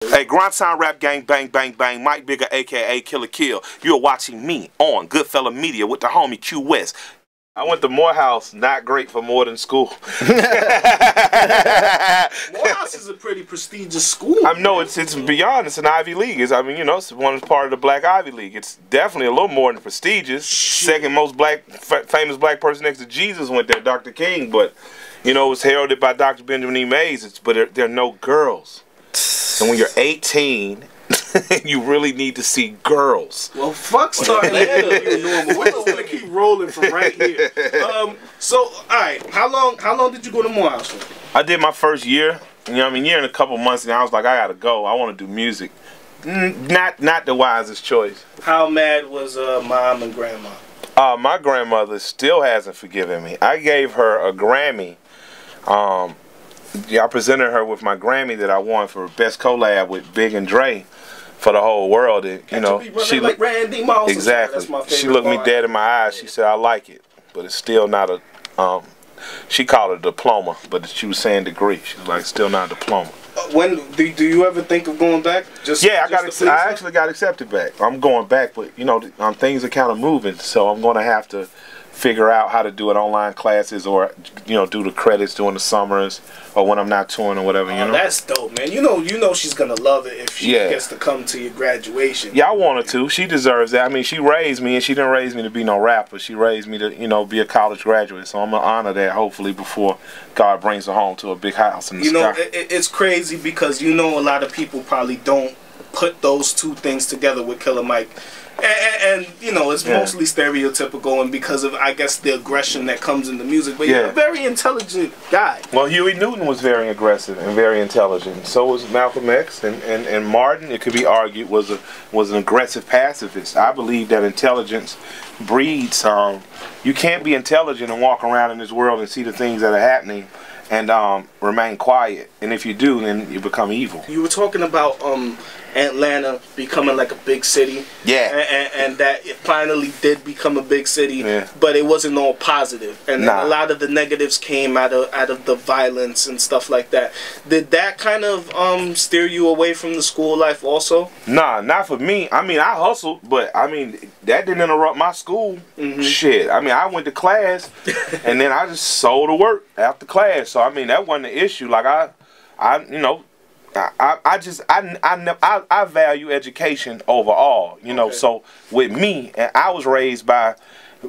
Hey, Grindtown Rap Gang, bang, bang, bang. Mike Bigger, a.k.a. Killer Kill. You're watching me on GoodFellaMedia with the homie Q West. I went to Morehouse, not great for more than school. Morehouse is a pretty prestigious school. I know it's beyond. It's an Ivy League. It's, I mean, you know, it's one part of the Black Ivy League. It's definitely a little more than prestigious. Second most famous black person next to Jesus went there, Dr. King. But you know, it was heralded by Dr. Benjamin E. Mays. But there are no girls. And when you're 18, you really need to see girls. Well, fuck starting Atlanta, you normal. We're just gonna keep rolling from right here. So, all right, how long did you go to Morehouse for? I did my first year. You know what I mean? Year and a couple months, and I was like, I gotta go. I want to do music. Not the wisest choice. How mad was mom and grandma? My grandmother still hasn't forgiven me. I gave her a Grammy. I presented her with my Grammy that I won for Best Collab with Big and Dre for the whole world. And, you know, she like Randy Moss. Exactly. She looked me dead in my eyes. She said, "I like it, but it's still not a." She called it a diploma, but she was saying degree. She was like, "Still not a diploma." When do you ever think of going back? I actually got accepted back. I'm going back, but you know, things are kind of moving, so I'm going to have to figure out how to do it online classes, or you know, do the credits during the summers or when I'm not touring or whatever. You know, that's dope, man. You know she's gonna love it if she gets to come to your graduation. Yeah, I want her to. She deserves that. I mean, she raised me, and she didn't raise me to be no rapper. She raised me to, you know, be a college graduate. So I'm gonna honor that, hopefully, before God brings her home to a big house in the sky. You know, it's crazy because you know a lot of people probably don't put those two things together with Killer Mike. And you know, it's mostly stereotypical, and because of, I guess, the aggression that comes in the music. But you're a very intelligent guy. Well, Huey Newton was very aggressive and very intelligent. So was Malcolm X, and Martin, it could be argued, was an aggressive pacifist. I believe that intelligence breeds. You can't be intelligent and walk around in this world and see the things that are happening and remain quiet. And if you do, then you become evil. You were talking about Atlanta becoming like a big city. Yeah. And that it finally did become a big city, but it wasn't all positive. And then a lot of the negatives came out of the violence and stuff like that. Did that kind of steer you away from the school life also? Nah, not for me. I mean, I hustled, but I mean, that didn't interrupt my school. Shit. I mean, I went to class and then I just sold the work after class. So I mean, that wasn't the issue. Like you know, I value education overall, you know. So with me, and I was raised by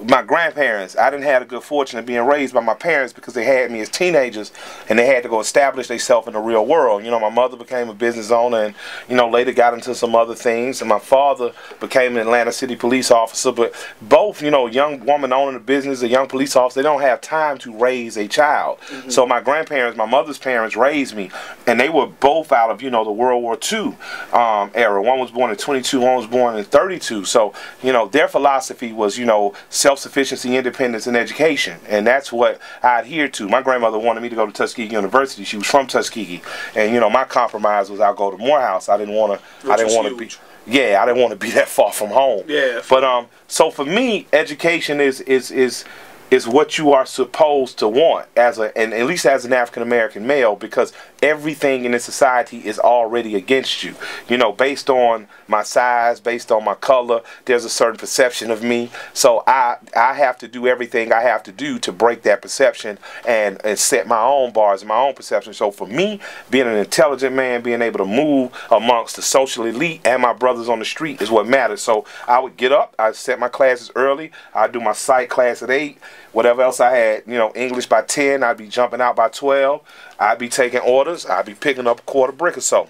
my grandparents. I didn't have the good fortune of being raised by my parents because they had me as teenagers and they had to go establish themselves in the real world. You know, my mother became a business owner and, you know, later got into some other things. And my father became an Atlanta City police officer. But both, you know, a young woman owning a business, a young police officer, they don't have time to raise a child. So my grandparents, my mother's parents raised me, and they were both out of, you know, the World War II era. One was born in 22, one was born in 32. So, you know, their philosophy was, you know, self-sufficiency, independence, and education, and that's what I adhered to. My grandmother wanted me to go to Tuskegee University. She was from Tuskegee, and you know, my compromise was I'll go to Morehouse. I didn't want to be. Yeah, I didn't want to be that far from home. Yeah. But so for me, education is what you are supposed to want and at least as an African American male, because everything in this society is already against you. You know, based on my size, based on my color, there's a certain perception of me. So I have to do everything I have to do to break that perception and set my own bars and my own perception. So for me, being an intelligent man, being able to move amongst the social elite and my brothers on the street is what matters. So I would get up, I'd set my classes early, I'd do my psych class at 8, whatever else I had, you know, English by 10, I'd be jumping out by 12. I'd be taking orders. I'd be picking up a quarter brick or so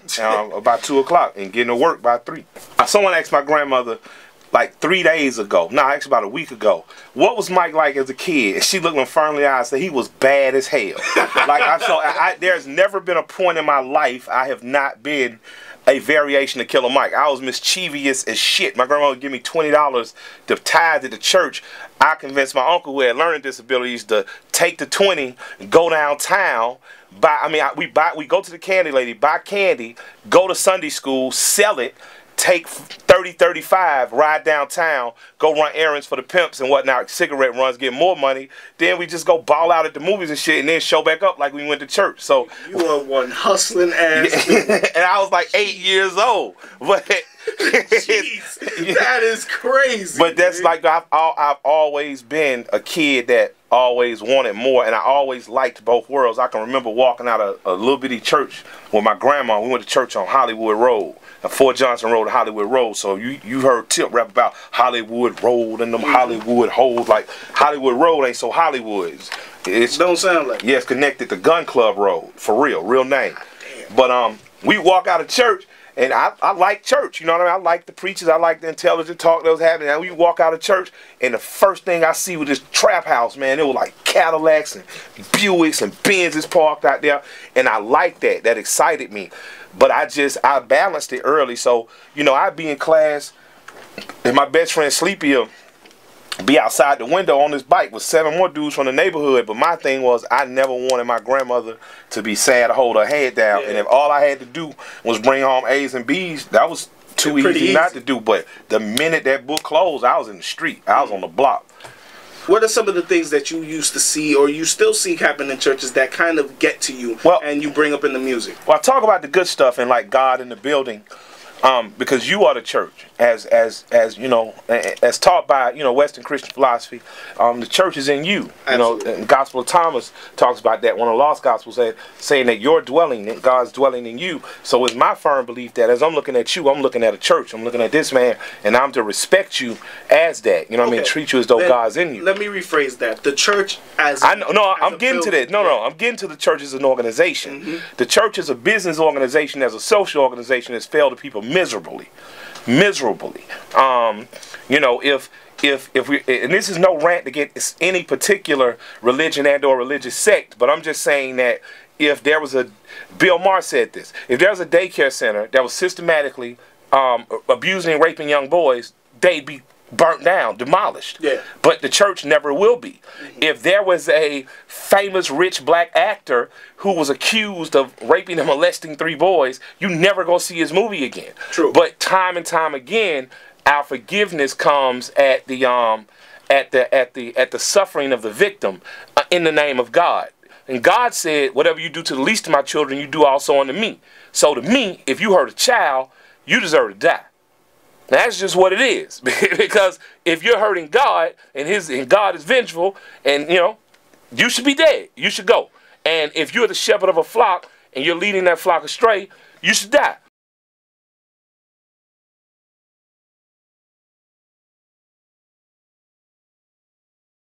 about 2 o'clock and getting to work by 3. Someone asked my grandmother like 3 days ago, no, actually about a week ago, what was Mike like as a kid? And she looked me firmly in the eye and said he was bad as hell. Like there's never been a point in my life I have not been a variation of Killer Mike. I was mischievous as shit. My grandma would give me $20 to tithe at the church. I convinced my uncle who had learning disabilities to take the 20, go downtown, we go to the candy lady, buy candy, go to Sunday school, sell it, take 30 30, 35, ride downtown, go run errands for the pimps and whatnot, cigarette runs, get more money. Then we just go ball out at the movies and shit, and then show back up like we went to church. So you are one hustling ass. and I was like 8 years old. But jeez, that is crazy. But that's like I've always been a kid that always wanted more, and I always liked both worlds. I can remember walking out of a little bitty church with my grandma. We went to church on Hollywood Road, Fort Johnson Road, Hollywood Road. So you heard Tip rap about Hollywood Road and them Hollywood holes. Like Hollywood Road ain't so Hollywood. It's don't sound like. Yeah, it's connected to Gun Club Road for real name. But we walk out of church. And I like church, you know what I mean? I like the preachers, I like the intelligent talk that was happening. And we walk out of church, and the first thing I see was this trap house, man. It was like Cadillacs and Buicks and Benzes parked out there. And I liked that. That excited me. But I balanced it early. So, you know, I'd be in class, and my best friend Sleepy be outside the window on his bike with 7 more dudes from the neighborhood. But my thing was, I never wanted my grandmother to be sad to hold her head down. Yeah. And if all I had to do was bring home A's and B's, that was too easy not to do. But the minute that book closed, I was in the street. I was on the block. What are some of the things that you used to see or you still see happen in churches that kind of get to you and you bring up in the music? Well, I talk about the good stuff and like God in the building. Because you are the church, as you know, as taught by, you know, Western Christian philosophy. The church is in you. You know, and Gospel of Thomas talks about that. One of the lost gospels saying that you're dwelling, that God's dwelling in you. So it's my firm belief that as I'm looking at you, I'm looking at a church. I'm looking at this man, and I'm to respect you as that. You know what I mean? Treat you as though God's in you. Let me rephrase that. The church as I'm getting to that. No, I'm getting to the church as an organization. The church is a business organization, as a social organization, has failed the people miserably. You know, if we, and this is no rant against any particular religion and or religious sect, but I'm just saying that if there was Bill Maher said this, if there was a daycare center that was systematically abusing and raping young boys, they'd be burnt down, demolished. Yeah. But the church never will be. If there was a famous rich black actor who was accused of raping and molesting 3 boys, you never gonna see his movie again. True. But time and time again, our forgiveness comes at the suffering of the victim in the name of God. And God said, whatever you do to the least of my children, you do also unto me. So to me, if you hurt a child, you deserve to die. That's just what it is. Because if you're hurting God and God is vengeful, and you know, you should be dead. You should go. And if you're the shepherd of a flock and you're leading that flock astray, you should die.